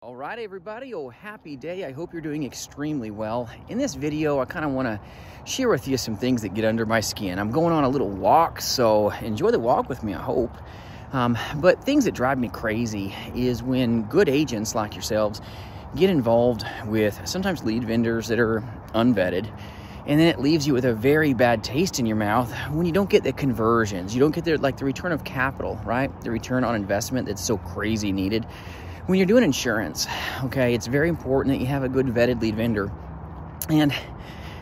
All right, everybody. Oh, happy day. I hope you're doing extremely well. In this video, I kind of want to share with you some things that get under my skin. I'm going on a little walk, so enjoy the walk with me, I hope. But things that drive me crazy is when good agents like yourselves get involved with sometimes lead vendors that are unvetted, and then it leaves you with a very bad taste in your mouth when you don't get the conversions. You don't get the return of capital, right? The return on investment that's so crazy needed. When you're doing insurance, okay, it's very important that you have a good vetted lead vendor. And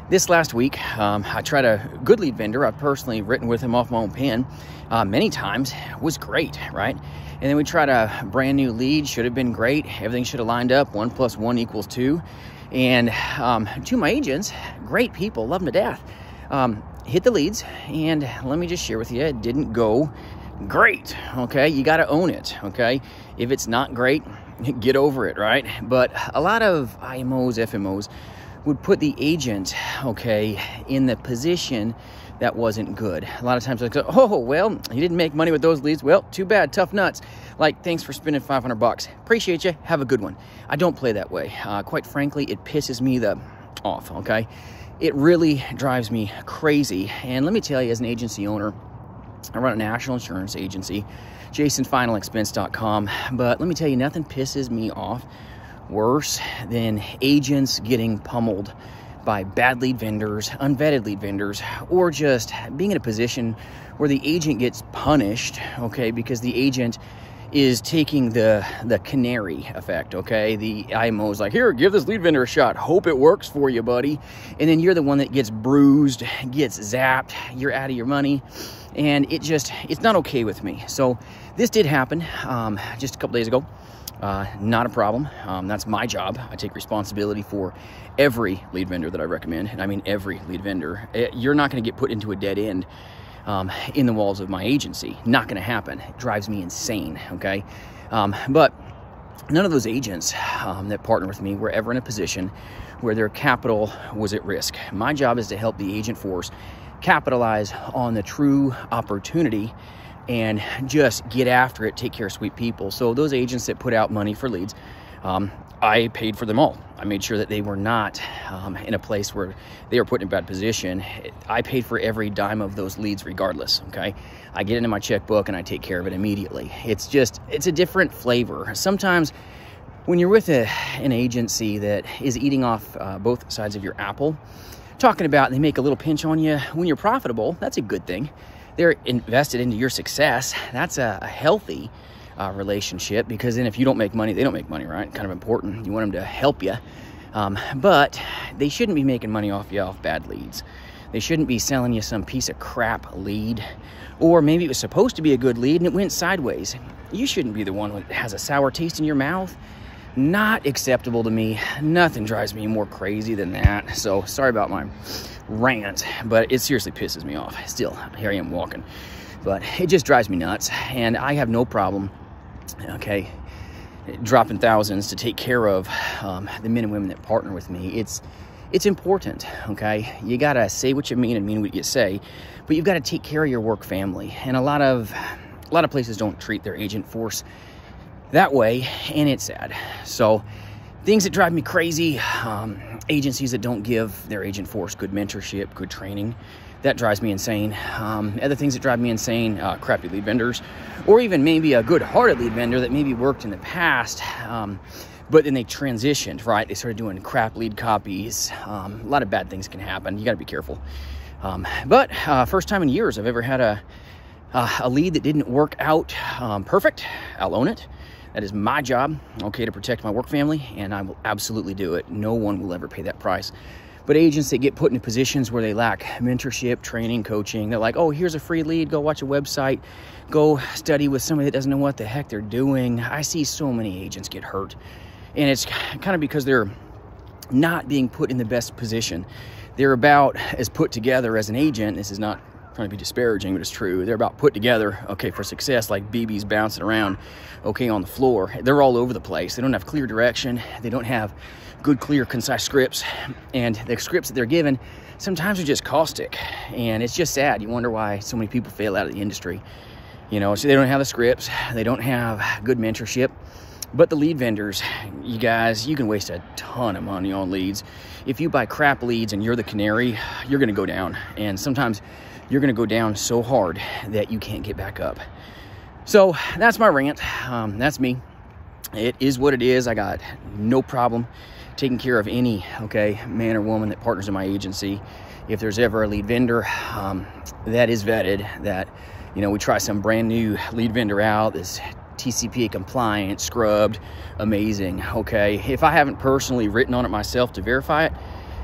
this last week, I tried a good lead vendor. I've personally written with him off my own pen many times. It was great, right? And then we tried a brand new lead. Should have been great. Everything should have lined up. 1 + 1 = 2. And to my agents, great people, love them to death. Hit the leads, and let me just share with you, it didn't go great, okay? You got to own it, okay? If it's not great, get over it, right? But a lot of IMOs, FMOs would put the agent, okay, in the position that wasn't good. A lot of times like, oh, well, you didn't make money with those leads. Well, too bad, tough nuts. Like, thanks for spending $500. Appreciate you. Have a good one. I don't play that way. Quite frankly, it pisses me off, okay? It really drives me crazy. And let me tell you, as an agency owner, I run a national insurance agency, jasonfinalexpense.com, but let me tell you, nothing pisses me off worse than agents getting pummeled by bad lead vendors, unvetted lead vendors, or just being in a position where the agent gets punished, okay, because the agent is taking the canary effect, okay? The IMO's like, here, give this lead vendor a shot. Hope it works for you, buddy. And then you're the one that gets bruised, gets zapped, you're out of your money. And it's not okay with me. So this did happen just a couple days ago. Not a problem. That's my job. I take responsibility for every lead vendor that I recommend. And I mean every lead vendor. You're not going to get put into a dead end in the walls of my agency. Not going to happen. It drives me insane, okay? But none of those agents that partner with me were ever in a position where their capital was at risk. My job is to help the agent force capitalize on the true opportunity and just get after it, take care of sweet people. So those agents that put out money for leads, I paid for them all. I made sure that they were not in a place where they were put in a bad position. I paid for every dime of those leads regardless, okay? I get into my checkbook and I take care of it immediately. It's a different flavor. Sometimes when you're with an agency that is eating off both sides of your apple, talking about they make a little pinch on you when you're profitable, that's a good thing. They're invested into your success. That's a healthy relationship, because then if you don't make money, they don't make money, right? Kind of important. You want them to help you. But they shouldn't be making money off you off bad leads. They shouldn't be selling you some piece of crap lead, or maybe it was supposed to be a good lead and it went sideways. You shouldn't be the one that has a sour taste in your mouth. Not acceptable to me. Nothing drives me more crazy than that. So sorry about my rant, but it seriously pisses me off. Still, here I am walking, but it just drives me nuts. And I have no problem, okay, dropping thousands to take care of the men and women that partner with me. It's important, okay? You gotta say what you mean and mean what you say, but you've got to take care of your work family. And a lot of places don't treat their agent force that way, and it's sad. So things that drive me crazy, agencies that don't give their agent force good mentorship, good training, that drives me insane. Other things that drive me insane, crappy lead vendors, or even maybe a good-hearted lead vendor that maybe worked in the past, but then they transitioned, right? They started doing crap lead copies. A lot of bad things can happen. You got to be careful. But first time in years I've ever had a lead that didn't work out perfect. I'll own it. That is my job, okay, to protect my work family, and I will absolutely do it. No one will ever pay that price. But agents that get put into positions where they lack mentorship, training, coaching, they're like, oh, here's a free lead, go watch a website, go study with somebody that doesn't know what the heck they're doing. I see so many agents get hurt, and it's kind of because they're not being put in the best position. They're about as put together as an agent. This is not trying to be disparaging, but it's true. They're about put together, okay, for success, like BBs bouncing around, okay, on the floor. They're all over the place. They don't have clear direction. They don't have good, clear, concise scripts. And the scripts that they're given sometimes are just caustic. And it's just sad. You wonder why so many people fail out of the industry. You know, so they don't have the scripts. They don't have good mentorship. But the lead vendors, you guys, you can waste a ton of money on leads. If you buy crap leads and you're the canary, you're going to go down. And sometimes you're going to go down so hard that you can't get back up. So that's my rant. That's me. It is what it is. I got no problem taking care of any, man or woman that partners in my agency. If there's ever a lead vendor that is vetted, that, we try some brand new lead vendor out, this TCPA compliant, scrubbed, amazing, If I haven't personally written on it myself to verify it,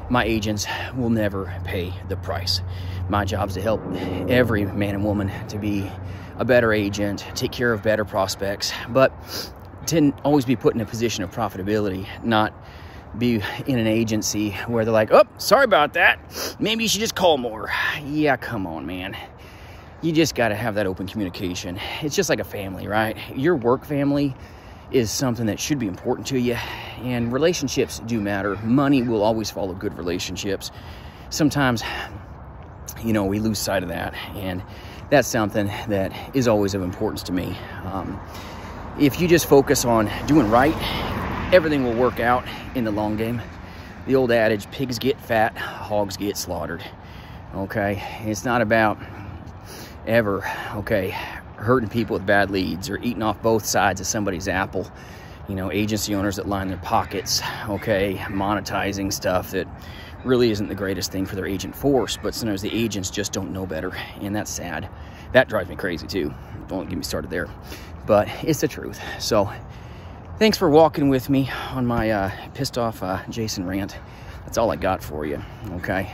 my agents will never pay the price. My job is to help every man and woman to be a better agent, take care of better prospects, but to always be put in a position of profitability, not be in an agency where they're like, oh, sorry about that. Maybe you should just call more. Yeah, come on, man. You just got to have that open communication. It's just like a family, right? Your work family is something that should be important to you, and relationships do matter. Money will always follow good relationships. Sometimes, we lose sight of that, and that's something that is always of importance to me. If you just focus on doing right, everything will work out in the long game. The old adage, pigs get fat, hogs get slaughtered. It's not about ever, hurting people with bad leads or eating off both sides of somebody's apple. Agency owners that line their pockets, monetizing stuff that really isn't the greatest thing for their agent force, but sometimes the agents just don't know better, and that's sad. That drives me crazy too. Don't get me started there, but it's the truth. So thanks for walking with me on my pissed off Jason rant. That's all I got for you,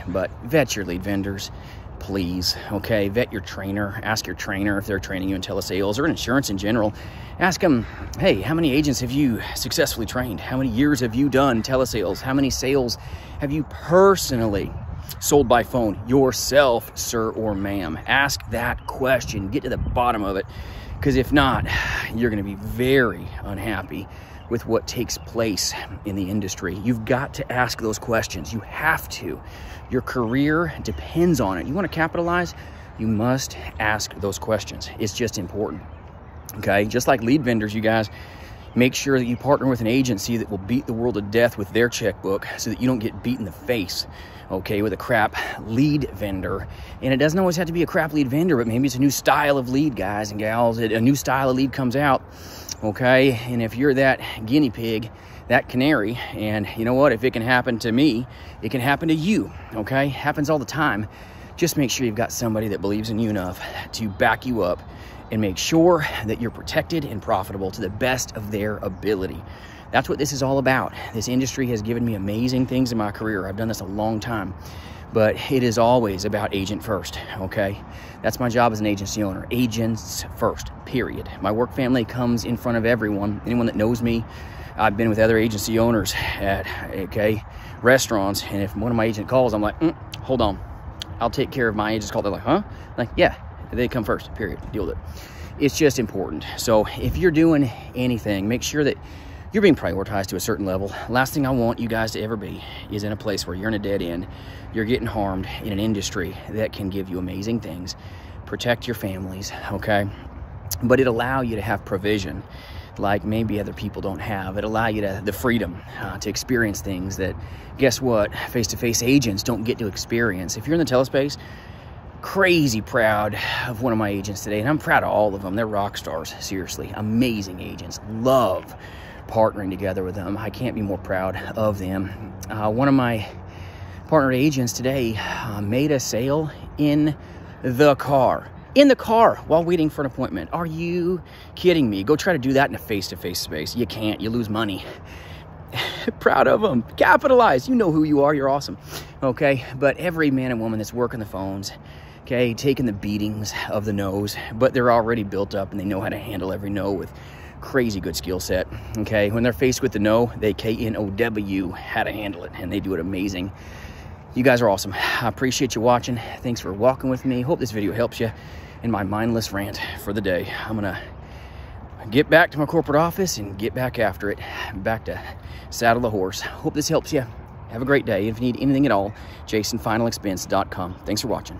But vet your lead vendors, please, Vet your trainer. Ask your trainer if they're training you in telesales or in insurance in general. Ask them, hey, how many agents have you successfully trained? How many years have you done telesales? How many sales have you personally sold by phone yourself, sir or ma'am? Ask that question. Get to the bottom of it, because if not, you're going to be very unhappy with what takes place in the industry. You've got to ask those questions. You have to. Your career depends on it. You want to capitalize, you must ask those questions. It's just important. Just like lead vendors, you guys, make sure that you partner with an agency that will beat the world to death with their checkbook so that you don't get beat in the face, with a crap lead vendor. And it doesn't always have to be a crap lead vendor, but maybe it's a new style of lead, guys and gals. A new style of lead comes out, and if you're that guinea pig, that canary, and you know what, if it can happen to me, it can happen to you, Happens all the time. Just make sure you've got somebody that believes in you enough to back you up and make sure that you're protected and profitable to the best of their ability. That's what this is all about. This industry has given me amazing things in my career. I've done this a long time, but it is always about agent first, That's my job as an agency owner. Agents first, period. My work family comes in front of everyone. Anyone that knows me, I've been with other agency owners at, restaurants, and if one of my agent calls, I'm like, hold on. I'll take care of my agent's call. They're like, huh? Like, yeah, they come first, period. Deal with it. It's just important. So if you're doing anything, make sure that you're being prioritized to a certain level. Last thing I want you guys to ever be is in a place where you're in a dead end. You're getting harmed in an industry that can give you amazing things. Protect your families, But it allow you to have provision like maybe other people don't have. It allow you the freedom to experience things that, guess what, face-to-face agents don't get to experience. If you're in the telespace, crazy proud of one of my agents today, and I'm proud of all of them. They're rock stars, seriously, amazing agents. Love partnering together with them. I can't be more proud of them. One of my partnered agents today made a sale in the car while waiting for an appointment. Are you kidding me? Go try to do that in a face-to-face space. You can't. You lose money. Proud of them. Capitalize. You know who you are. You're awesome. But every man and woman that's working the phones, taking the beatings of the no's, but they're already built up and they know how to handle every no with crazy good skill set. When they're faced with the no, they KNOW how to handle it, and they do it amazing. You guys are awesome. I appreciate you watching. Thanks for walking with me. Hope this video helps you in my mindless rant for the day. I'm gonna get back to my corporate office and get back after it, back to saddle the horse. Hope this helps you. Have a great day. If you need anything at all, jasonfinalexpense.com. Thanks for watching.